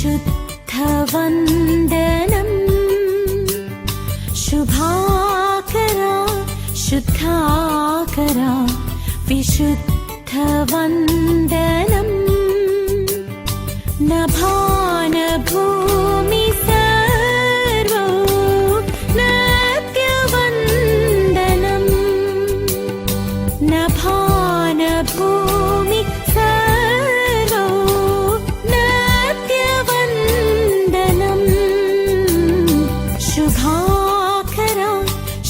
शुद्धवन्दनं शुभाकरा शुद्धाकरा विशुद्धवन्दनं नभानभूमि servo नत्यवन्दनं नभानभूमि servo नत्यवन्दनं शुभाकरा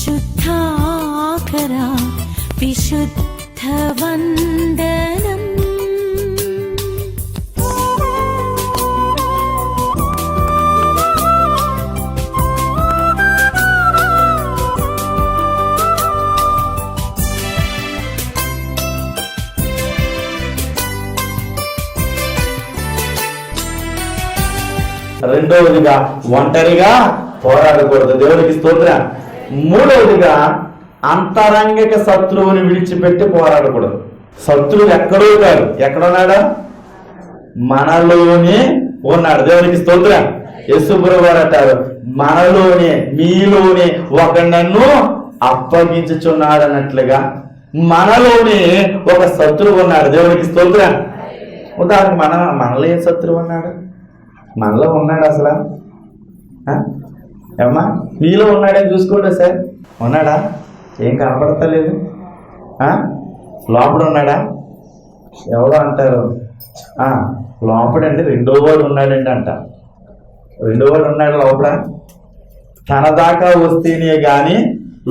शुद्धाकरा विशुद्धवन्दनं రెండవదిగా ఒంటరిగా పోరాడకూడదు, దేవునికి స్తోత్రం. మూడవదిగా అంతరంగిక శత్రువుని విడిచిపెట్టి పోరాడకూడదు. శత్రువు ఎక్కడో కాదు, ఎక్కడున్నాడా? మనలోనే ఉన్నాడు, దేవునికి స్తోత్రం. యేసుప్రభువు వారు అంటారు, మనలోనే మీలోనే ఒక నన్ను అప్పగించుచున్నాడు అన్నట్లుగా మనలోనే ఒక శత్రువు ఉన్నాడు, దేవునికి స్తోత్రం. ఉదాహరణకు మనలో ఏం శత్రువు ఉన్నాడు? మనలో ఉన్నాడు అసలు? ఏమన్నా మీలో ఉన్నాడని చూసుకోండి సార్. ఉన్నాడా? ఏం కనపడతలేదు. లోపల ఉన్నాడా? ఎవరో అంటారు లోపడండి రెండో వాడు ఉన్నాడండి అంట. రెండో వాడు ఉన్నాడు లోపల. తన దాకా వస్తేనే కానీ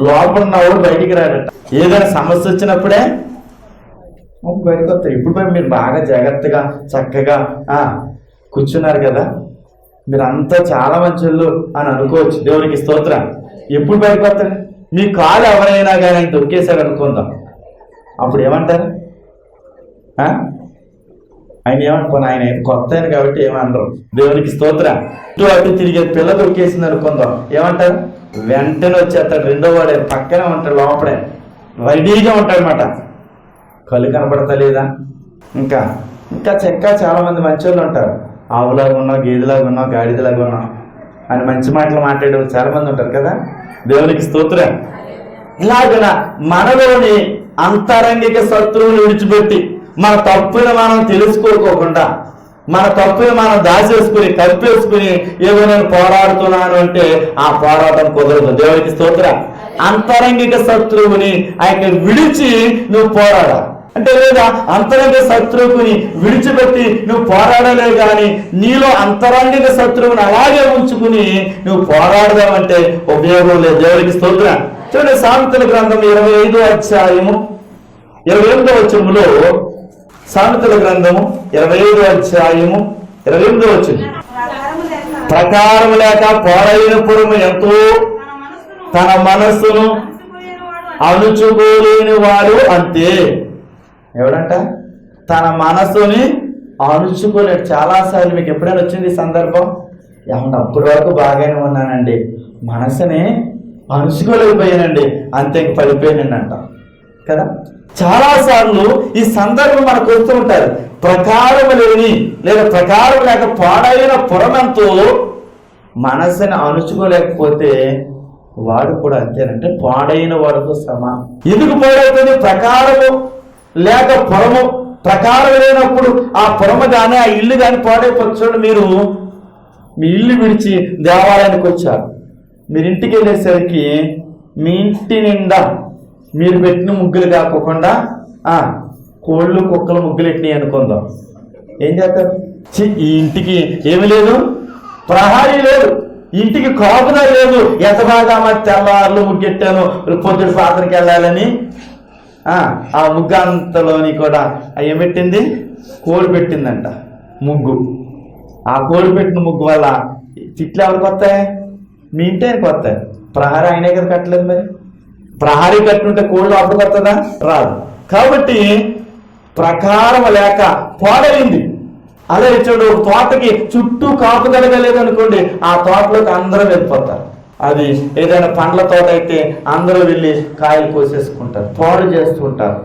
లోపల ఉన్నవాడు బయటికి రాడట. ఏదైనా సమస్య వచ్చినప్పుడే బయటకు వస్తాయి. ఇప్పుడు మీరు బాగా జాగ్రత్తగా చక్కగా కూర్చున్నారు కదా, మీరు అంతా చాలా మంచోళ్ళు అని అనుకోవచ్చు, దేవునికి స్తోత్రం. ఎప్పుడు బయటకు వస్తారు? మీ కాలు ఎవరైనా కానీ ఆయన దొరికేశాడు అనుకుందాం, అప్పుడు ఏమంటారు? ఆయన ఏమనుకోను, ఆయన కొత్త ఆయన కాబట్టి ఏమనరు, దేవునికి స్తోత్రం. ఇటు అటు తిరిగే పిల్ల దొరికేసింది అనుకుందాం, ఏమంటారు? వెంటనే వచ్చేస్తాడు. రెండో వాడు పక్కనే ఉంటాడు, లోపడే రెడీగా ఉంటాడనమాట. కళ్ళు కనపడతలేదా? ఇంకా చాలా మంది మంచోళ్ళు ఉంటారు. ఆవులాగా ఉన్నావు, గేదెలాగా ఉన్నావు, గాడిదలాగా ఉన్నావు అని మంచి మాటలు మాట్లాడే చాలా మంది ఉంటారు కదా, దేవునికి స్తోత్రం. ఇలాగన మనలోని అంతరంగిక శత్రువుని విడిచిపెట్టి మన తప్పుని మనం తెలుసుకోకుండా, మన తప్పుని మనం దాచేసుకుని కప్పేసుకుని ఏదో నేను పోరాడుతున్నాను అంటే ఆ పోరాటం కుదరదు, దేవునికి స్తోత్రం. అంతరంగిక శత్రువుని ఆయన విడిచి నువ్వు పోరాడా అంటే, లేదా అంతరంగిక శత్రువుని విడిచిపెట్టి నువ్వు పోరాడలే కానీ నీలో అంతరంగిక శత్రువుని అలాగే ఉంచుకుని నువ్వు పోరాడదామంటే ఉపయోగం లేదు, దేవునికి స్తోత్రం. చూడండి, సామెతల గ్రంథం 25వ అధ్యాయము 28వ వచనములో, సామెతల గ్రంథము 25వ అధ్యాయము 28వ వచనం, ప్రకారము లేక పాడైన పురము ఎంతో తన మనస్సును అణుచుకోలేని వాడు అంతే. ఎవడంట? తన మనసుని అణుచుకోలేడు. చాలాసార్లు మీకు ఎప్పుడైనా వచ్చింది ఈ సందర్భం? ఏమన్నా అప్పటి వరకు బాగానే ఉన్నానండి, మనసుని అణుచుకోలేకపోయానండి, అంతే పడిపోయానండి అంట కదా. చాలాసార్లు ఈ సందర్భం మనకు వస్తూ ఉంటారు. ప్రకారం లేని లేదా ప్రకారం లేక పాడైన పురమంతో మనసుని అణుచుకోలేకపోతే వాడు కూడా అంతేనంటే పాడైన వాడితో సమానం. ఎందుకు పాడవుతుంది? ప్రకారము లేక పురము. ప్రకారం లేనప్పుడు ఆ పురము కానీ ఆ ఇల్లు కానీ పాడైపోతుంది. మీరు మీ ఇల్లు విడిచి దేవాలయానికి వచ్చారు, మీరు ఇంటికి వెళ్ళేసరికి మీ ఇంటి నిండా మీరు పెట్టిన ముగ్గులు కాకుండా కోళ్ళు కుక్కలు ముగ్గులు పెట్టినాయి అనుకుందాం, ఏం చేస్తారు? ఈ ఇంటికి ఏమి లేదు, ప్రహారీ లేదు, ఇంటికి కాపుదా లేదు. ఎంత బాగా మరి తెల్లవారులు ముగ్గెట్టాను, పొద్దుడు పాత్రకి వెళ్ళాలని ఆ ముగ్గంతలోని కూడా ఏం పెట్టింది? కోడి పెట్టిందంట ముగ్గు. ఆ కోడి పెట్టిన ముగ్గు వల్ల తిట్లు ఎవరికి వస్తాయి? మీ ఇంటి ఆయనకి వస్తాయి. ప్రహారీ ఆయనే కదా కట్టలేదు. మరి ప్రహారీ కట్టుంటే కోళ్ళు అప్పుడు వస్తుందా? రాదు. కాబట్టి ప్రకారం లేక పాడైంది. అదే చూడు, తోటకి చుట్టూ కాపుదలగలేదు అనుకోండి, ఆ తోటలోకి అందరూ వెళ్ళిపోతారు. అది ఏదైనా పండ్ల తోట అయితే అందరూ వెళ్ళి కాయలు కోసేసుకుంటారు, పాడు చేస్తూ ఉంటారు.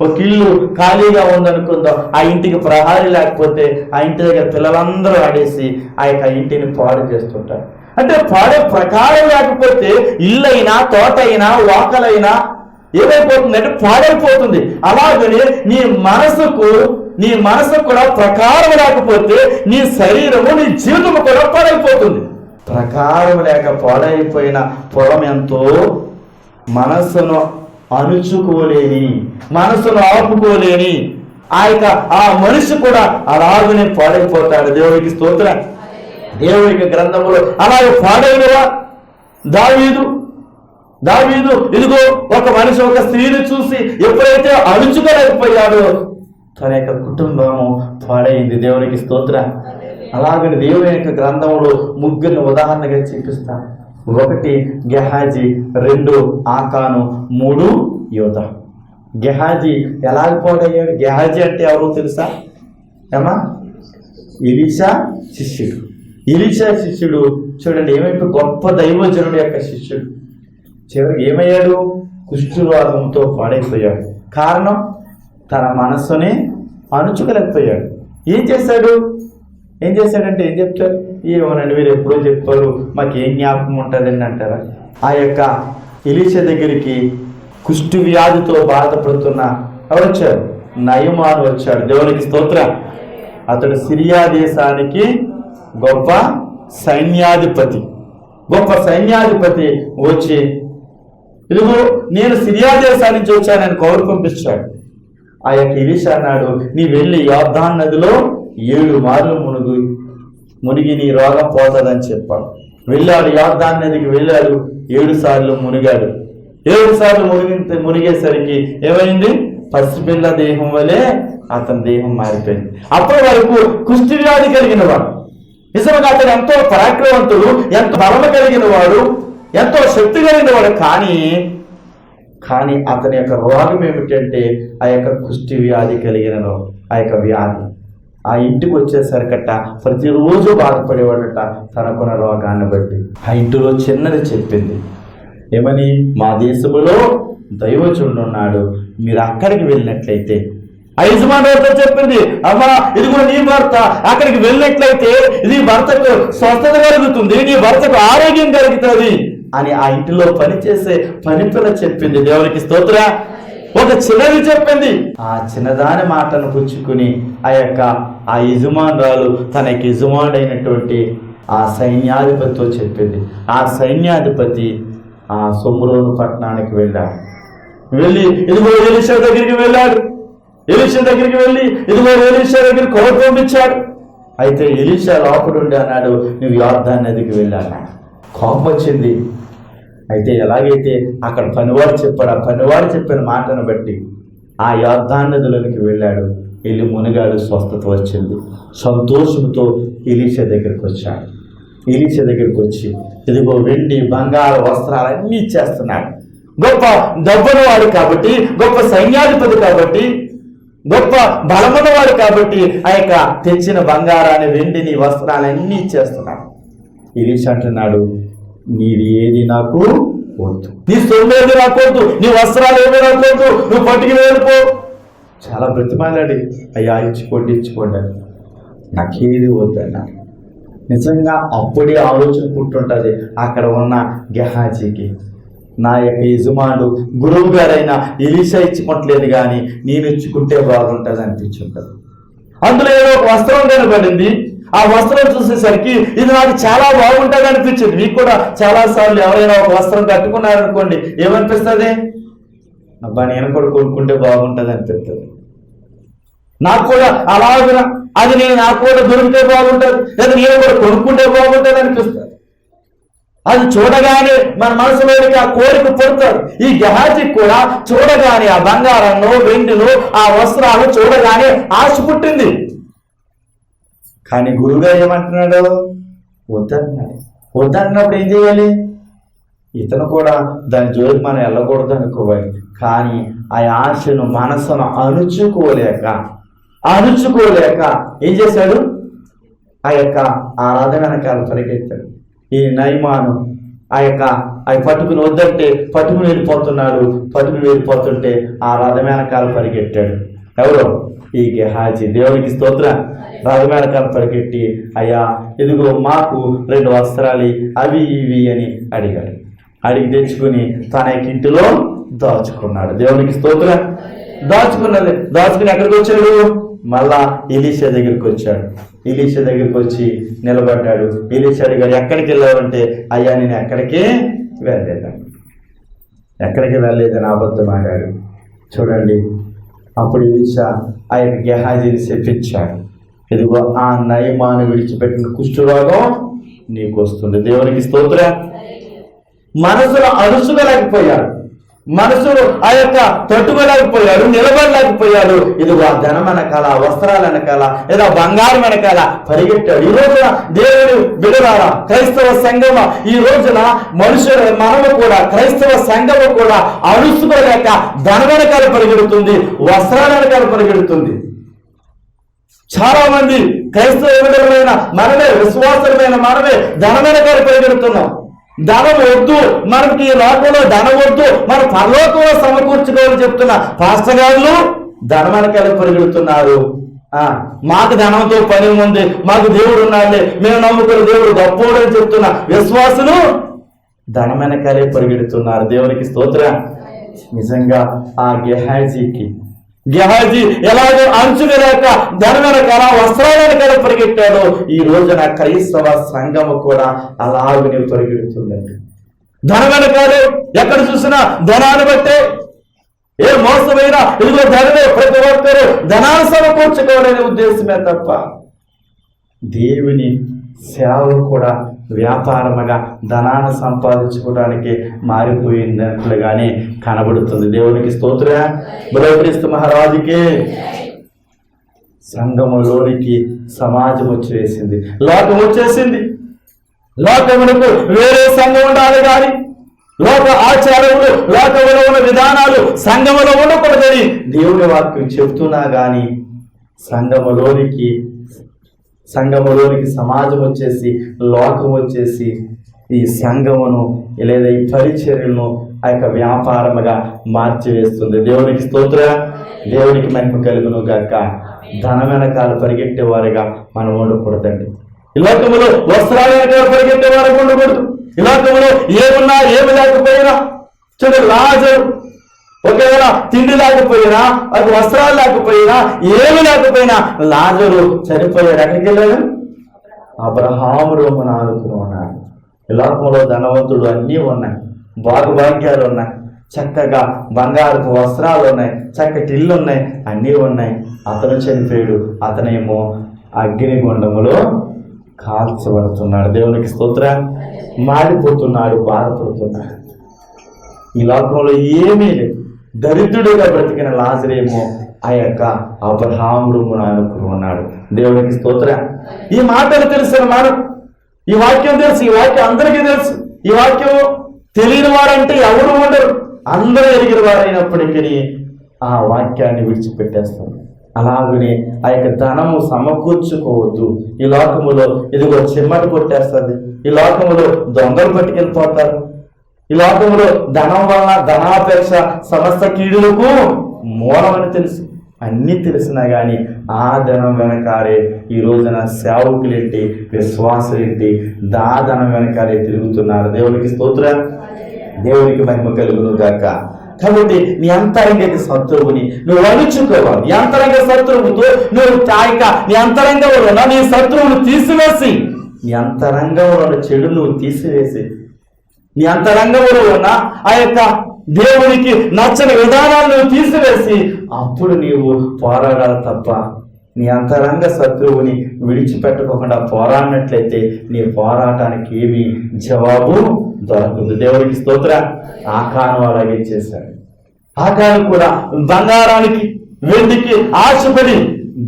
ఒక ఇల్లు ఖాళీగా ఉందనుకుందాం, ఆ ఇంటికి ప్రహారీ లేకపోతే ఆ ఇంటి దగ్గర పిల్లలందరూ ఆడేసి ఆ యొక్క ఇంటిని పాడు చేస్తుంటారు. అంటే పాడే ప్రకారం లేకపోతే ఇల్లైనా తోటైనా వాకలైనా ఏమైపోతుందంటే పాడైపోతుంది. అలాగని నీ మనసుకు కూడా ప్రకారం లేకపోతే నీ శరీరము నీ జీవితము కూడా పాడైపోతుంది. ప్రకారం లేక పాడైపోయిన పొలం ఎంతో మనస్సును అణుచుకోలేని, మనసును ఆపుకోలేని ఆ మనిషి కూడా అలాగనే పాడైపోతాడు. దేవునికి స్తోత్రం. దేవునికి గ్రంథములో అలాగే పాడైనవా దావీదు ఇదిగో ఒక మనిషి ఒక స్త్రీని చూసి ఎప్పుడైతే అణుచుకోలేకపోయాడో తన యొక్క కుటుంబము పాడైంది. దేవునికి స్తోత్రం. అలాగని దేవుని యొక్క గ్రంథంలో ముగ్గురిని ఉదాహరణగా చూపిస్తాను. 1 గెహాజీ, 2 ఆకాను, 3 యోధ. గెహాజీ ఎలాగ పాడయ్యాడు? గెహాజీ అంటే ఎవరో తెలుసా? ఎలీషా శిష్యుడు. చూడండి ఏమైపోయి గొప్ప దైవజనుడు యొక్క శిష్యుడు చివరికి ఏమయ్యాడు? కుష్ఠరోగంతో పాడైపోయాడు. కారణం తన మనస్సుని అణుచుకోలేకపోయాడు. ఏం చేశాడంటే ఏం చెప్తారు? ఏమోనండి మీరు ఎప్పుడో చెప్పారు, మాకేం జ్ఞాపకం ఉంటుందండి అంటారా? ఆ యొక్క ఎలీషా దగ్గరికి కుష్ఠు వ్యాధితో బాధపడుతున్న ఎవరు వచ్చారు? నయమాను వచ్చాడు. దేవునికి స్తోత్రం. అతడు సిరియా దేశానికి గొప్ప సైన్యాధిపతి వచ్చి ఇదిగో నేను సిరియా దేశాన్ని నుంచి వచ్చానని కౌరు పంపించాడు. ఆ యొక్క ఎలీషా అన్నాడు, నీ వెళ్ళి యోర్దాను నదిలో 7 మార్లు మునిగి నీ రోగం పోతుందని చెప్పాడు. వెళ్ళాడు, యోర్దాను నదికి వెళ్ళాడు, 7 సార్లు మునిగాడు. 7 సార్లు మునిగేసరికి ఏమైంది? పసిపిల్ల దేహం వలె అతని దేహం మారిపోయింది. అప్పటి వరకు కుష్టి వ్యాధి కలిగిన వాడు, నిజంగా అతను ఎంతో పరాక్రమవంతుడు, ఎంతో బలము కలిగిన వాడు, ఎంతో శక్తి కలిగిన వాడు. కానీ అతని యొక్క రోగం ఏమిటంటే ఆ యొక్క కుష్టి వ్యాధి కలిగిన ఆ యొక్క వ్యాధి. ఆ ఇంటికి వచ్చేసరికట ప్రతిరోజు బాధపడేవాడట తనకున్న రోగాన్ని బట్టి. ఆ ఇంటిలో చిన్నది చెప్పింది ఏమని? మా దేశంలో దైవజనుడు ఉన్నాడు, మీరు అక్కడికి వెళ్ళినట్లయితే. ఆ యజమానులతో చెప్పింది, అమ్మా ఇదిగో నీ భర్త అక్కడికి వెళ్ళినట్లయితే నీ భర్తకు స్వస్థత కలుగుతుంది, నీ భర్తకు ఆరోగ్యం కలుగుతుంది అని ఆ ఇంటిలో పనిచేసే పనిపిల్ల చెప్పింది. దేవునికి స్తోత్రం. ఒక చిన్నది చెప్పింది. ఆ చిన్నదాని మాటను పుచ్చుకుని ఆ యజమానురాలు తన యజమానుడైనటువంటి ఆ సైన్యాధిపతితో చెప్పింది. ఆ సైన్యాధిపతి ఆ సొమ్రోను పట్టణానికి వెళ్ళి ఇదిగో ఎలీషా దగ్గరికి వెళ్ళాడు. ఎలీషా దగ్గరికి వెళ్ళి ఇదిగో ఎలీషా దగ్గర కౌరు పంపించాడు. అయితే ఎలీషా లోపడుండి అన్నాడు, నువ్వు యోర్దాను నదికి వెళ్ళాను. కోపం వచ్చింది. అయితే ఎలాగైతే అక్కడ పనివాడు చెప్పాడు, ఆ పనివాడు చెప్పిన మాటను బట్టి ఆ యోర్దాను నదిలోనికి వెళ్ళాడు. వెళ్ళి మునిగాడు, స్వస్థత వచ్చింది. సంతోషంతో ఎలీషా దగ్గరికి వచ్చాడు. ఎలీషా దగ్గరికి వచ్చి ఇదిగో వెండి బంగారు వస్త్రాలు అన్నీ ఇచ్చేస్తున్నాడు. గొప్ప దబ్బున వాడు కాబట్టి, గొప్ప సైన్యాధిపతి కాబట్టి, గొప్ప బలమున్నవాడు కాబట్టి ఆ యొక్క తెచ్చిన బంగారాన్ని వెండిని వస్త్రాలన్నీ ఇచ్చేస్తున్నాడు. ఎలీషా అంటున్నాడు, నీది ఏది నాకు వద్దు, నీ సొమ్మేది నాకు వద్దు, నీ వస్త్రాలు ఏమీ నాకు వద్దు, నువ్వు పట్టుకు వెళ్ళిపో. చాలా బ్రతిమాలాడి, అయ్యా ఇచ్చిపోండి నాకేది వద్దు అన్నాడు. నిజంగా అప్పుడే ఆలోచన పుట్టుంటుంది అక్కడ ఉన్న గెహాజీకి, నా యొక్క యజమానుడు గురువు గారైన ఎలీషా ఇచ్చుకోవట్లేదు కానీ నేను ఇచ్చుకుంటే బాగుంటుంది అనిపించుంటుంది. అందులో ఏదో ఒక వస్త్రం కనబడింది. ఆ వస్త్రం చూసేసరికి ఇది నాకు చాలా బాగుంటుంది అనిపించింది. మీకు కూడా చాలా సార్లు ఎవరైనా ఒక వస్త్రం కట్టుకున్నారనుకోండి, ఏమనిపిస్తుంది? అబ్బా నేను కూడా కొనుక్కుంటే బాగుంటుంది అనిపిస్తుంది. నాకు కూడా అలాగే అది నాకు కూడా దొరికితే బాగుంటుంది, లేదా నేను కూడా కొనుక్కుంటే బాగుంటుంది అనిపిస్తుంది. అది చూడగానే మన మనసులోనికి ఆ కోరిక పుడతాడు. ఈ గెహాజీ కూడా చూడగానే ఆ బంగారంలో వెండిలో ఆ వస్త్రాలు చూడగానే ఆశ పుట్టింది. కానీ గురువుగారు ఏమంటున్నాడు? వద్దన్నప్పుడు ఏం చేయాలి? ఇతను కూడా దాని జోలికి మనం వెళ్ళకూడదు అనుకోవాలి. కానీ ఆ ఆశను మనసును అణుచుకోలేక ఏం చేశాడు? ఆ యొక్క ఆరాధన వెనకాల పరిగెత్తాడు. ఈ నయమాను ఆ యొక్క అవి పట్టుకుని వద్దంటే పట్టుకుని వెళ్ళిపోతుంటే ఆ రథం వెనకాల పరిగెట్టాడు. ఎవరు? ఈ గెహాజీ. దేవునికి స్తోత్ర. రథం వెనకాల పరిగెట్టి, అయ్యా ఇదిగో మాకు 2 వస్త్రాలు అవి ఇవి అని అడిగాడు. అడిగి తెచ్చుకుని తన ఇంటిలో దాచుకున్నాడు. దేవునికి స్తోత్ర. దాచుకుని ఎక్కడికి వచ్చాడు? మళ్ళా ఎలీషా దగ్గరికి వచ్చాడు. ఎలీషా దగ్గరికి వచ్చి నిలబడ్డాడు. ఎలీషా అడిగాడు, ఎక్కడికి వెళ్ళావంటే, అయ్యా నేను ఎక్కడికి వెళ్ళలేదని అబద్ధం ఆడాడు. చూడండి, అప్పుడు ఎలీషా ఆ యొక్క గెహాజీని శపించాడు. ఇదిగో ఆ నయమాను విడిచిపెట్టిన కుష్ఠరోగం నీకు వస్తుంది. దేవునికి స్తోత్ర. మనసులో అరుచుకోలేకపోయాడు, మనసులో ఆ యొక్క తట్టుకోలేకపోయాడు, నిలబడలేకపోయాడు. ఇదిగో ఆ ధనం వెనకాల, వస్త్రాల వెనకాల, లేదా బంగారం వెనకాల పరిగెట్టాడు. ఈ రోజున దేవుడు బిడలారా, క్రైస్తవ సంఘం, ఈ రోజున మనము కూడా, క్రైస్తవ సంఘము కూడా అరుచుకోలేక ధనం వెనకాల పరిగెడుతుంది, వస్త్రాల వెనకాల పరిగెడుతుంది. చాలా మంది క్రైస్తవ బిడ్డలమైన మనమే, విశ్వాసమైన మనమే ధనం వెనకాల పరిగెడుతున్నాం. ధనం వద్దు, మనకి ఈ లోకంలో ధనం వద్దు, మన పరలోకంలో సమకూర్చుకోవాలని చెప్తున్న పాస్టర్ గారు ధనం వెనకాల పరిగెడుతున్నారు. మాకు ధనంతో పని ఉంది, మాకు దేవుడు ఉన్నాడే, మేము నమ్ముకున్న దేవుడు గొప్పోడు అని చెప్తున్న విశ్వాసులు ధనం వెనకాలే పరిగెడుతున్నారు. దేవునికి స్తోత్ర. నిజంగా ఆ గెహాజీ ఎలాగో అంచులేక ధనం వెనకాల, వస్త్రాల వెనకాల పరిగెట్టాడో ఈ రోజున క్రైస్తవ సంఘము కూడా అలాగనే పరిగెడుతుందండి. ధనం వెనకాలే, ఎక్కడ చూసినా ధనాన్ని బట్టే, ఏ మోసమైనా ఇదిగో ధనమే, ప్రతి ఒక్కరూ ధనాన్ని సమకూర్చుకోవాలనే ఉద్దేశమే తప్ప దేవుని సేవ కూడా వ్యాపారముగా ధనాన్ని సంపాదించుకోవడానికి మారిపోయినట్లుగానే కనబడుతుంది. దేవునికి స్తోత్ర. బలక్రీస్తు మహారాజుకి సంఘములోనికి సమాజం వచ్చేసింది, లోకం వచ్చేసింది. లోకమునకు వేరే సంఘం ఉండాలి కానీ లోక ఆచారములు, లోకములో ఉన్న విధానాలు సంఘములో ఉండకూడదని దేవుని వాక్యం చెప్తున్నా కానీ సంఘములోనికి సమాజం వచ్చేసి, లోకం వచ్చేసి ఈ సంఘమును లేదా ఈ పరిచర్యలను ఆ యొక్క వ్యాపారముగా మార్చివేస్తుంది. దేవునికి స్తోత్ర. దేవునికి మహిమ కలుగును గాక. ధనం వెనకాల పరిగెట్టేవారుగా మనం ఉండకూడదండి. ఈ లోకములో వస్త్రాల వెనకాల పరిగెట్టేవారుగా ఉండకూడదు. ఈ లోకములో ఏమున్నా ఏమి లేకపోయినా, చూడండి, లాజరు ఒకవేళ తిండి లేకపోయినా, అది వస్త్రాలు లేకపోయినా, ఏమి లేకపోయినా లాజరు చనిపోయాడు. ఎక్కడికి వెళ్ళాడు? అబ్రహాము రొమ్మున ఆనుకుని ఉన్నాడు. ఈ లోకంలో ధనవంతుడు అన్నీ ఉన్నాయి, భాగ్యాలు ఉన్నాయి, చక్కగా బంగారపు వస్త్రాలు ఉన్నాయి, చక్కటి ఇల్లు ఉన్నాయి, అన్నీ ఉన్నాయి. అతను చనిపోయాడు. అతనేమో అగ్నిగుండములో కాల్చబడుతున్నాడు. దేవునికి స్తోత్ర. మాడిపోతున్నాడు, బాధపడుతున్నాడు. ఈ లోకంలో ఏమీ లేదు. దరిద్రుడిగా బ్రతికిన లాజరేమో ఆ యొక్క అబ్రహాము రొమ్మున ఆనుకుని ఉన్నాడు. దేవునికి స్తోత్ర. ఈ మాటలు తెలిసిన మనం, ఈ వాక్యం తెలుసు, ఈ వాక్యం అందరికీ తెలుసు. ఈ వాక్యం తెలియని వారంటే ఎవరు ఉండరు, అందరూ ఎరిగిన వారైనప్పటికీ ఆ వాక్యాన్ని విడిచిపెట్టేస్తాం. అలాగనే ఆ యొక్క ధనము సమకూర్చుకోవద్దు. ఈ లోకములో ఇదిగో చిమ్మట కొట్టేస్తుంది. ఈ లోకములో దొంగలు పట్టుకెళ్ళిపోతారు. ఈ లోకంలో ధనం వలన, ధనాపేక్ష సమస్త కీడులకు మూలమని తెలుసు. అన్నీ తెలిసినా కానీ ఆ ధనం వెనకాలే ఈ రోజున సేవకులేంటి, విశ్వాసులేంటి ధనం వెనకాలే తిరుగుతున్నారు. దేవునికి స్తోత్ర. దేవునికి మహిమ కలుగును గాక. కాబట్టి నీ అంతరంగ శత్రువుని నువ్వు అణుచుకోవాలి. నీ అంతరంగ శత్రువుతో నువ్వు నీ అంతరంగంలో ఉన్న నీ శత్రువును తీసివేసి, నీ అంతరంగంలో చెడు నువ్వు తీసివేసి, నీ అంతరంగంలో ఉన్న ఆ యొక్క దేవునికి నచ్చని విధానాలను తీసివేసి అప్పుడు నీవు పోరాడాలి తప్ప నీ అంతరంగ శత్రువుని విడిచిపెట్టుకోకుండా పోరాడినట్లయితే నీ పోరాటానికి ఏమి జవాబు దొరకదు. దేవుడికి స్తోత్ర. ఆకాను అలాగే చేశాడు. ఆకాను కూడా బంగారానికి, వెండికి ఆశపడి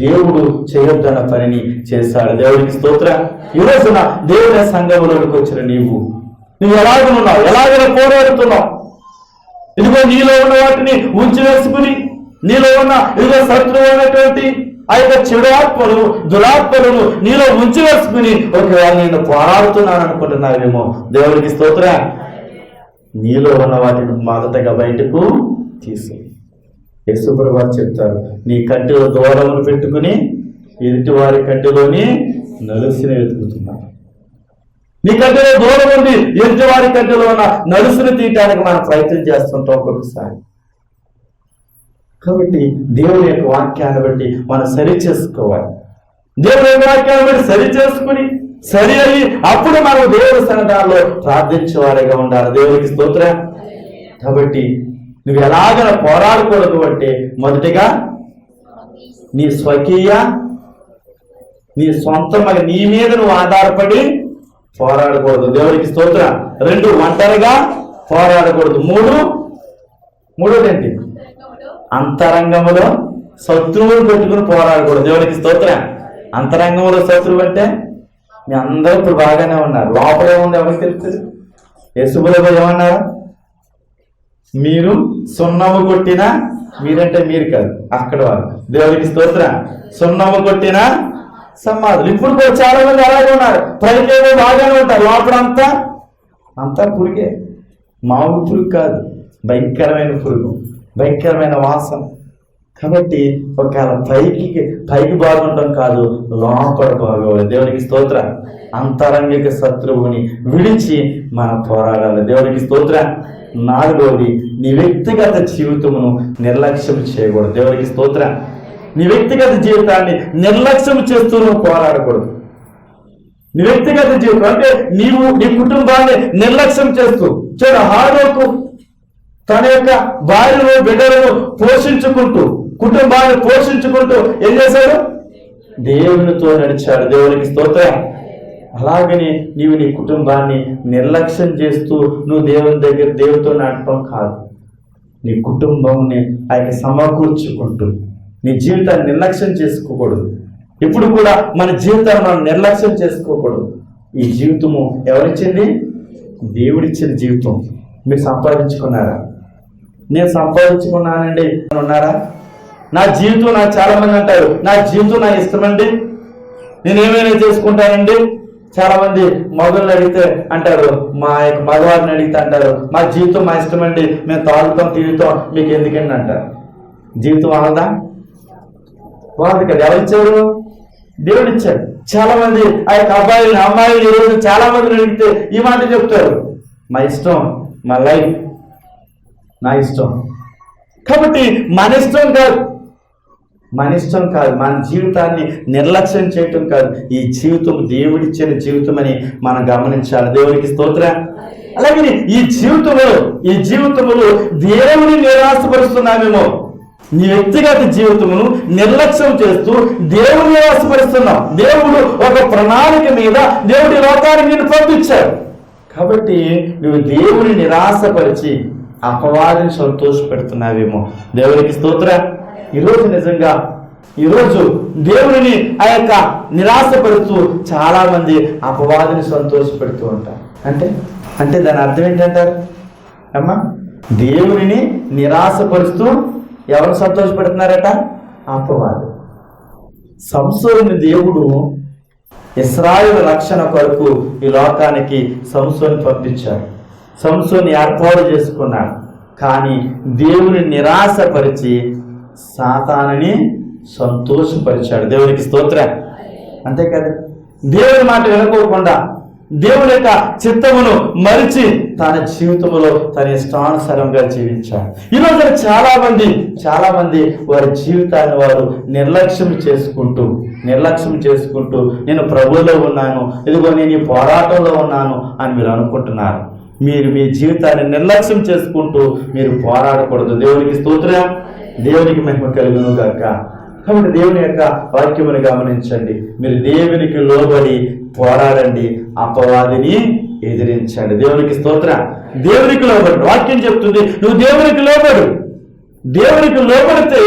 దేవుడు చేయొద్దన్న పనిని చేశాడు. దేవుడికి స్తోత్ర. ఈ రోజున దేవుని సంఘంలోకి వచ్చిన నువ్వు ఎలాగనున్నావు, ఎలాగైనా పోరాడుతున్నావు. ఇదిగో నీలో ఉన్న వాటిని ఉంచి వేసుకుని, నీలో ఉన్న ఇదిగో శత్రువు అయినటువంటి ఆ యొక్క చెడు ఆత్మలు, దురాత్మలను నీలో ఉంచి వేసుకుని ఒకవేళ నేను పోరాడుతున్నాను అనుకుంటున్నావేమో. దేవుడికి స్తోత్ర. నీలో ఉన్న వాటిని మొదటగా బయటకు తీసి. యేసుప్రభువు వారు చెప్తారు, నీ కంటిలో దూరమును పెట్టుకుని ఎదుటి వారి కంటిలోని నలుసుని వెతుకుతున్నారు. నీ కంటిలో దూరం ఉంది, ఎదుటి వారి కంటిలో ఉన్న నలుసుని తీయటానికి మనం ప్రయత్నం చేస్తుంటాం ఒక్కొక్కసారి. కాబట్టి దేవుని యొక్క వాక్యాన్ని బట్టి మనం సరి చేసుకోవాలి. దేవుని యొక్క వాక్యాన్ని బట్టి సరి చేసుకుని సరి అయ్యి అప్పుడు మనం దేవుని సన్నిధానంలో ప్రార్థించేవారిగా ఉండాలి. దేవునికి స్తోత్రం. కాబట్టి నువ్వు ఎలాగైనా పోరాడకూడదు అంటే మొదటిగా నీ స్వకీయ, నీ సొంతమైన నీ మీద నువ్వు ఆధారపడి పోరాడకూడదు. దేవునికి స్తోత్రం. 2, ఒంటరిగా పోరాడకూడదు. మూడోదేంటి? అంతరంగములో శత్రువులు పెట్టుకుని పోరాడకూడదు. దేవునికి స్తోత్రం. అంతరంగంలో శత్రువు అంటే మీ అందరూ ఇప్పుడు బాగానే ఉన్నారు, లోపలే ఉంది ఎవరికి తెలుస్తుంది? యేసుప్రభువు ఏమన్నారు? మీరు సున్నము కొట్టిన, మీరంటే మీరు కాదు, అక్కడ వారు. దేవునికి స్తోత్రం. సున్నము కొట్టిన సమాధులు. ఇప్పుడు కూడా చాలా మంది అలాగే ఉన్నారు. పైకేమో బాగానే ఉంటారు, లోపలంతా పురుగే. మామూలు పురుగు కాదు, భయంకరమైన పురుగు, భయంకరమైన వాసన. కాబట్టి ఒకవేళ పైకి బాగుండడం కాదు, లోపల బాగోవాలి. దేవునికి స్తోత్రం. అంతరంగిక శత్రువుని విడిచి మనం పోరాడాలి. దేవునికి స్తోత్రం. 4వది, నీ వ్యక్తిగత జీవితమును నిర్లక్ష్యం చేయకూడదు. దేవునికి స్తోత్రం. నీ వ్యక్తిగత జీవితాన్ని నిర్లక్ష్యం చేస్తూ నువ్వు పోరాడకూడదు. నీ వ్యక్తిగత జీవితం అంటే నీవు నీ కుటుంబాన్ని నిర్లక్ష్యం చేస్తూ చూడు. హానోకు తన యొక్క భార్యను బిడ్డలను పోషించుకుంటూ, కుటుంబాన్ని పోషించుకుంటూ ఏం చేశాడు? దేవునితో నడిచాడు. దేవునికి స్తోత్రం. అలాగని నీవు నీ కుటుంబాన్ని నిర్లక్ష్యం చేస్తూ నువ్వు దేవునితో నడపడం కాదు. నీ కుటుంబంని ఆయన సమకూర్చుకుంటూ నీ జీవితాన్ని నిర్లక్ష్యం చేసుకోకూడదు. ఇప్పుడు కూడా మన జీవితాన్ని మనం నిర్లక్ష్యం చేసుకోకూడదు. ఈ జీవితము ఎవరిచ్చింది? దేవుడిచ్చిన జీవితం. మీరు సంపాదించుకున్నారా? నేను సంపాదించుకున్నానండి ఉన్నారా? నా జీవితం, నాకు చాలా మంది అంటారు, నా జీవితం నా ఇష్టమండి, నేను ఏమైనా చేసుకుంటానండి. చాలా మంది మగవాళ్ళని అడిగితే అంటారు, మా యొక్క మగవారిని అడిగితే అంటారు, మా జీవితం మా ఇష్టమండి, మేము తాగుతాం తిరుగుతాం, మీకు ఎందుకండి అంటారు. జీవితం వాళ్ళదా? వాళ్ళది కదా. ఎవరిచ్చారు? దేవుడు ఇచ్చాడు. చాలా మంది ఆ యొక్క అమ్మాయిలు ఈరోజు చాలా మందిని అడిగితే ఈ మాట చెప్తారు, మా ఇష్టం, మా లైఫ్ నా ఇష్టం. కాబట్టి మన ఇష్టం కాదు, మన జీవితాన్ని నిర్లక్ష్యం చేయటం కాదు. ఈ జీవితం దేవుడిచ్చిన జీవితం అని మనం గమనించాలి. దేవునికి స్తోత్రం. అలాగే ఈ జీవితంలో దేవుని నిరాశపరుస్తున్నామేమో. నీ వ్యక్తిగత జీవితమును నిర్లక్ష్యం చేస్తూ దేవుని నిరాశపరుస్తున్నాం. దేవుడు ఒక ప్రణాళిక మీద దేవుడి లోకానికి నేను పంపించాడు. కాబట్టి నువ్వు దేవుని నిరాశపరిచి అపవాదిని సంతోషపెడుతున్నావేమో. దేవునికి స్తోత్రం. ఈరోజు దేవుడిని ఆ యొక్క నిరాశపడుతూ చాలా మంది అపవాదిని సంతోషపెడుతూ ఉంటారు. అంటే దాని అర్థం ఏంటంటారు అమ్మా? దేవుడిని నిరాశపరుస్తూ ఎవరు సంతోషపెడుతున్నారట? అపవాది. సంసోనుని దేవుడు ఇశ్రాయేలు రక్షణ కొరకు ఈ లోకానికి సంసోను పంపించాడు. సంసోను ఏర్పాటు చేసుకున్నాడు. కానీ దేవుని నిరాశపరిచి సాతానుని సంతోషపరిచాడు. దేవునికి స్తోత్రం. అంతే కదా. దేవుని మాట వినుకోకుండా దేవుని యొక్క చిత్తమును మరిచి తన జీవితంలో తన ఇష్టానుసారంగా జీవించాడు. ఈరోజు చాలా మంది వారి జీవితాన్ని వారు నిర్లక్ష్యం చేసుకుంటూ నేను ప్రభువులో ఉన్నాను, ఇదిగో నేను ఈ పోరాటంలో ఉన్నాను అని మీరు అనుకుంటున్నారు. మీరు మీ జీవితాన్ని నిర్లక్ష్యం చేసుకుంటూ మీరు పోరాడకూడదు. దేవునికి స్తోత్రం. దేవునికి మహిమ కలుగును గాక. కాబట్టి దేవుని యొక్క వాక్యమును గమనించండి. మీరు దేవునికి లోబడి పోరాడండి, అపవాదిని ఎదిరించండి. దేవునికి స్తోత్రం. దేవునికి లోబడి వాక్యం చెప్తుంది, నువ్వు దేవునికి లోబడు. దేవునికి లోబడితే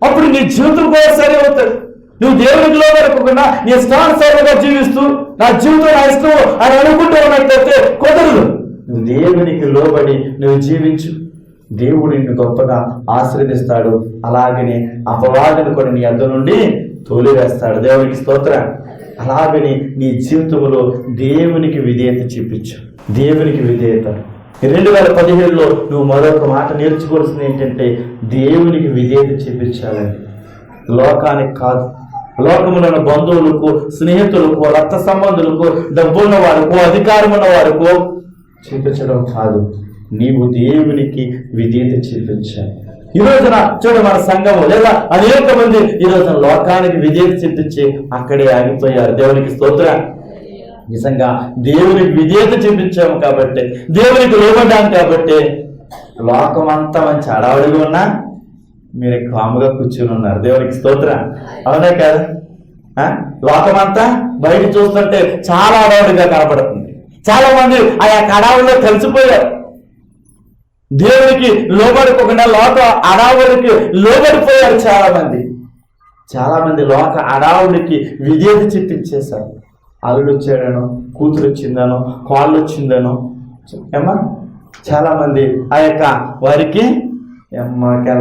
అప్పుడు నీ జీవితం కూడా సరి అవుతుంది. నువ్వు దేవునికి లోబడకుండా నీ ఇష్టానుసారంగా జీవిస్తూ నా జీవితం నా ఇష్టం అని అనుకుంటూ ఉన్నట్లయితే కుదరదు. నువ్వు దేవునికి లోబడి నువ్వు జీవించు. దేవుడు నిన్ను గొప్పగా ఆశీర్వదిస్తాడు. అలాగనే అపవాదిని కూడా నీ యొద్ద నుండి తోలివేస్తాడు. దేవునికి స్తోత్రం. అలాగని నీ జీవితంలో దేవునికి విధేయత చూపించు. దేవునికి విధేయత. 2017లో నువ్వు మరొక మాట నేర్చుకోవాల్సింది ఏంటంటే దేవునికి విధేయత చూపించాలని, లోకానికి కాదు. లోకములను బంధువులకు, స్నేహితులకు, రక్త సంబంధులకు, డబ్బున్న వారికో, అధికారం ఉన్న వారికో చూపించడం కాదు, నీవు దేవునికి విధేయత చూపించాలి. ఈ రోజున చూడ మన సంఘము లేదా అనేక మంది ఈ రోజున లోకానికి విధేయత చూపించి అక్కడే ఆగిపోయారు. దేవునికి స్తోత్రం. నిజంగా దేవునికి విధేయత చూపించాము కాబట్టి, దేవునికి లోబడ్డాము కాబట్టి లోకమంతా మంచి అడావుడిగా ఉన్నా మీరు కాముగా కూర్చుని ఉన్నారు. దేవునికి స్తోత్రం. అవునా కాదు? లోకమంతా బయట చూస్తుంటే చాలా అడావుడిగా కనపడుతుంది. చాలా మంది ఆయా అడావుల్లో కలిసిపోయారు. దేవునికి లోబడుకోకుండా లోక అడావుడికి లోబడిపోయారు. చాలా మంది లోక అడావుడికి విధేయత చూపించేశారు. అల్లుడు వచ్చాడనో, కూతురు వచ్చిందనో, కాళ్ళు వచ్చిందనో ఏమా చాలా మంది ఆ యొక్క వారికి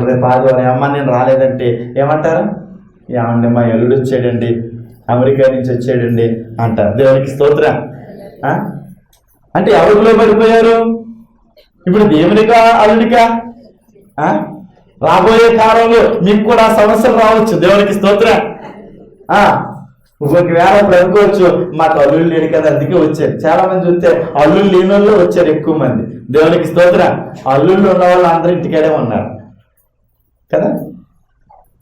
రేపు ఆదివారం అమ్మ నేను రాలేదంటే ఏమంటారు? ఏమండి మా అల్లుడు వచ్చాడండి, అమెరికా నుంచి వచ్చాడండి అంటారు. దేవునికి స్తోత్రం. అంటే ఎవరికి లోబడిపోయారు? ఇప్పుడు దేవునికా అల్లుడికా? రాబోయే కాలంలో మీకు కూడా సమస్యలు రావచ్చు. దేవునికి స్తోత్రం. ఒకవేళ ఇప్పుడు అనుకోవచ్చు మాకు అల్లుళ్ళు లేడు కదా అందుకే వచ్చారు. చాలా మంది చూస్తే అల్లుళ్ళు లేని వాళ్ళు వచ్చారు ఎక్కువ మంది. దేవునికి స్తోత్రం. అల్లుళ్ళు ఉన్న వాళ్ళు అందరూ ఇంటికాడే ఉన్నారు కదా.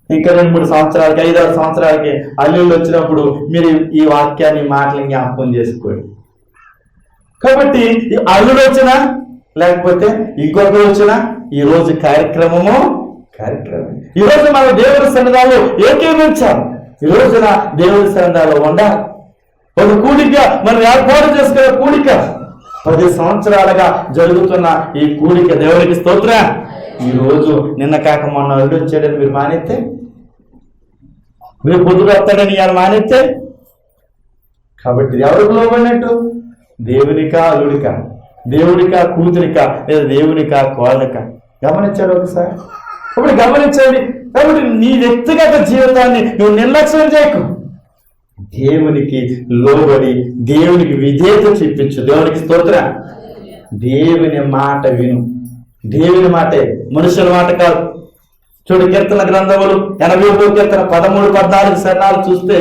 ఇంకా 2-3 సంవత్సరాలకి 5-6 సంవత్సరాలకి అల్లుళ్ళు వచ్చినప్పుడు మీరు ఈ వాక్యాన్ని మాటలు జ్ఞాపకం చేసుకోండి. కాబట్టి అల్లుడు వచ్చినా లేకపోతే ఇంకొకరు వచ్చినా ఈ రోజు కార్యక్రమం ఈ రోజు మనం దేవుని సన్నిధానంలో ఏకీభవించాలి. ఈ రోజున దేవుని సన్నిధానంలో ఉండాలి. ఒక కూడిక మనం ఏర్పాటు చేసుకునే కూడిక 10 సంవత్సరాలుగా జరుగుతున్న ఈ కూడిక. దేవునికి స్తోత్రం. ఈ రోజు నిన్న కాక మొన్న అల్లుడు వచ్చాడని మీరు మానేస్తే, మీరు పొద్దుకు వస్తాడని ఇవాళ మానేస్తే, కాబట్టి ఎవరికి లోబడినట్టు? దేవునికా అల్లుడికా? దేవునికా కూతురికా? లేదా దేవునికా కోళ్ళకా? గమనించాడు ఒకసారి. ఇప్పుడు గమనించండి. కాబట్టి నీ వ్యక్తిగత జీవితాన్ని నువ్వు నిర్లక్ష్యం చేయకు. దేవునికి లోబడి దేవునికి విధేయత చూపించు. దేవునికి స్తోత్రం. దేవుని మాట విను. దేవుని మాటే, మనుషుల మాట కాదు. చూడు కీర్తన గ్రంథములు 81వ కీర్తన 13-14 శరణాలు చూస్తే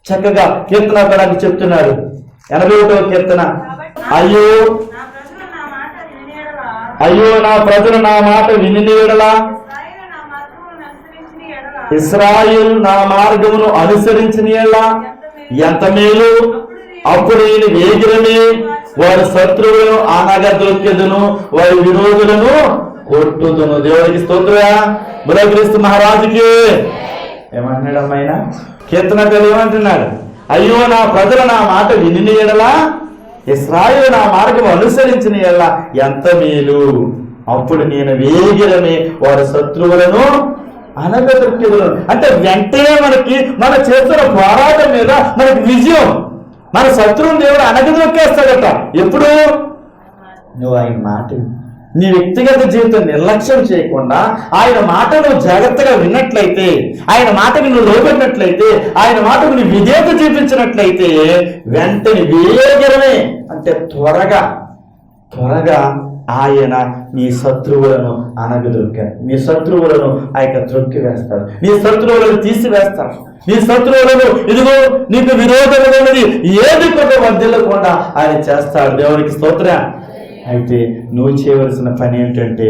చక్కగా కీర్తనకారుడు చెప్తున్నాడు. 81వ కీర్తన, అయ్యో నా ప్రజలు నా మాట విని ఎడలా, ఇశ్రాయేలు నా మార్గమును అనుసరించిన ఎడలా ఎంత మేలు. అప్పుడు నేను వేగిరమే వారి శత్రువులను అనగద్రొక్కెదను, వారి విరోధులను కొట్టుదును. దేవుడికి స్తోత్రమా. బలక్రీస్తు మహారాజుకి ఏమంటున్నాడు ఆయన? కీర్తనకారుడు ఏమంటున్నాడు? అయ్యో నా ప్రజలు నా మాట విని ఎడలా, ఇశ్రాయేలు నా మార్గం అనుసరించిన ఎడలా ఎంత మేలు. అప్పుడు నేను వేగిరమే వారి శత్రువులను అనగదొక్కెదను. అంటే వెంటనే మన చేస్తున్న పోరాటం మీద మనకి విజయం. మన శత్రువుని దేవుడు అనగదొక్కేస్తాడట. ఎప్పుడు? నువ్వు ఆయన మాట, నీ వ్యక్తిగత జీవితం నిర్లక్ష్యం చేయకుండా ఆయన మాట నువ్వు జాగ్రత్తగా విన్నట్లయితే, ఆయన మాటకు నువ్వు లోబడినట్లయితే, ఆయన మాటకు నువ్వు విధేయత చూపించినట్లయితే వెంటనే వేగరమే అంటే త్వరగా ఆయన నీ శత్రువులను అనగదొక్కాడు. నీ శత్రువులను ఆయన త్రొక్కి వేస్తాడు. నీ శత్రువులను తీసివేస్తాడు. నీ శత్రువులను ఇదిగో నీకు విరోధమైనది ఏది కూడా వర్ధిల్లకుండా ఆయన చేస్తాడు. దేవునికి స్తోత్రం. అయితే నువ్వు చేయవలసిన పని ఏంటంటే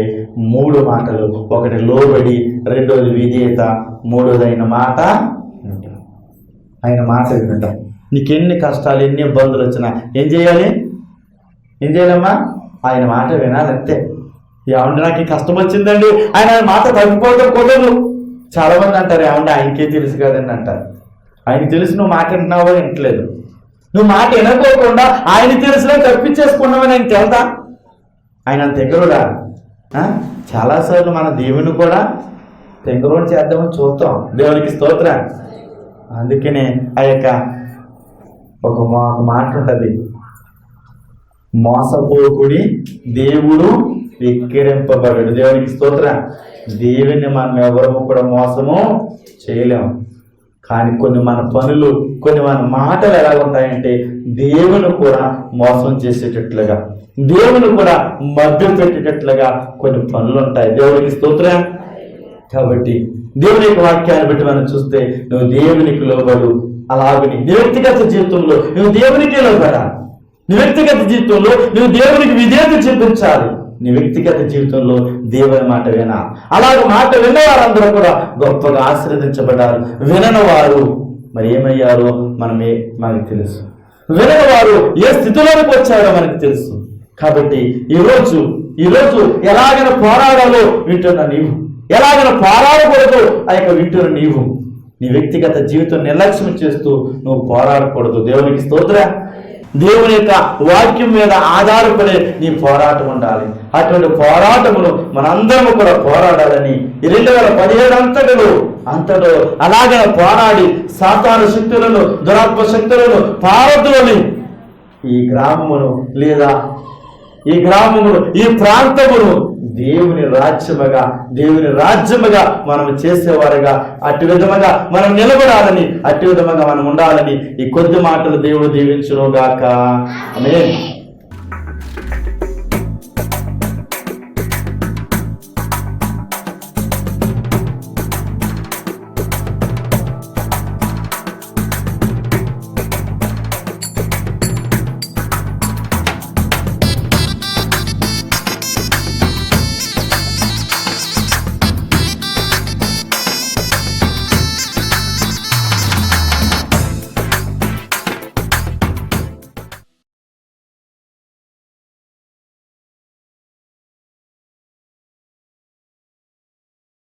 3 మాటలు. 1 లోబడి, 2 విధేయత, 3 ఆయన మాట వినటం. నీకెన్ని కష్టాలు ఎన్ని ఇబ్బందులు వచ్చినా ఏం చేయాలమ్మా? ఆయన మాట వినాలంతే. ఏమంటే నాకు ఈ కష్టం వచ్చిందండి, ఆయన మాట తగ్గిపోవడం కుదరదు. చాలా మంది అంటారు ఏమంటే ఆయనకే తెలుసు కదండి అంటారు. ఆయనకి తెలుసు నువ్వు మాట వింటున్నావో వింటలేదు. నువ్వు మాట వినకోకుండా ఆయన తెలిసినా తప్పించేసుకున్నావని ఆయన తెలుదా? ఆయన తెంగరుడా? చాలాసార్లు మన దేవుని కూడా తెంగరోడు చేద్దామని చూస్తాం. దేవునికి స్తోత్రం. అందుకనే ఆ యొక్క ఒక మాట ఉంటుంది, మోసపోకుడి దేవుడు వెక్కిరింపబడు. దేవునికి స్తోత్రం. దేవుని మనం ఎవరము కూడా మోసము చేయలేము. కానీ కొన్ని మన పనులు, కొన్ని మన మాటలు ఎలా ఉంటాయంటే దేవుని కూడా మోసం చేసేటట్లుగా, దేవుని కూడా మభ్యం పెట్టేటట్లుగా కొన్ని పనులు ఉంటాయి. దేవునికి స్తోత్రం. కాబట్టి దేవుని యొక్క వాక్యాన్ని బట్టి మనం చూస్తే నువ్వు దేవునికి లోబడు. అలాగని నీ వ్యక్తిగత జీవితంలో నువ్వు దేవునికి లోబడాలి. నీ వ్యక్తిగత జీవితంలో నువ్వు దేవునికి విధేయత చూపించాలి. నీ వ్యక్తిగత జీవితంలో దేవుని మాట వినాలి. అలాగే మాట విన్నవారందరూ కూడా గొప్పగా ఆశీర్వదించబడ్డారు. వినని వారు మరి ఏమయ్యారో మనకు తెలుసు. వినని వారు ఏ స్థితిలోకి వచ్చారో మనకు తెలుసు. కాబట్టి ఈరోజు ఎలాగైనా పోరాడాలో వింటున్న నీవు, ఎలాగైనా పోరాడకూడదు ఆ యొక్క వింటున్న నీవు, నీ వ్యక్తిగత జీవితం నిర్లక్ష్యం చేస్తూ నువ్వు పోరాడకూడదు. దేవునికి స్తోత్రం. దేవుని యొక్క వాక్యం మీద ఆధారపడే నీ పోరాటం ఉండాలి. అటువంటి పోరాటమును మనందరము కూడా పోరాడాలని 2017 అంతలో అలాగే పోరాడి సాతాను శక్తులను, దురాత్మ శక్తులను పారద్రోలి ఈ గ్రామమును లేదా ఈ ప్రాంతమును దేవుని రాజ్యముగా మనం చేసేవారుగా అట్టి విధముగా మనం నిలబడాలని, అట్టి విధముగా మనం ఉండాలని ఈ కొద్ది మాటలు దేవుడు దీవించును గాక. ఆమేన్.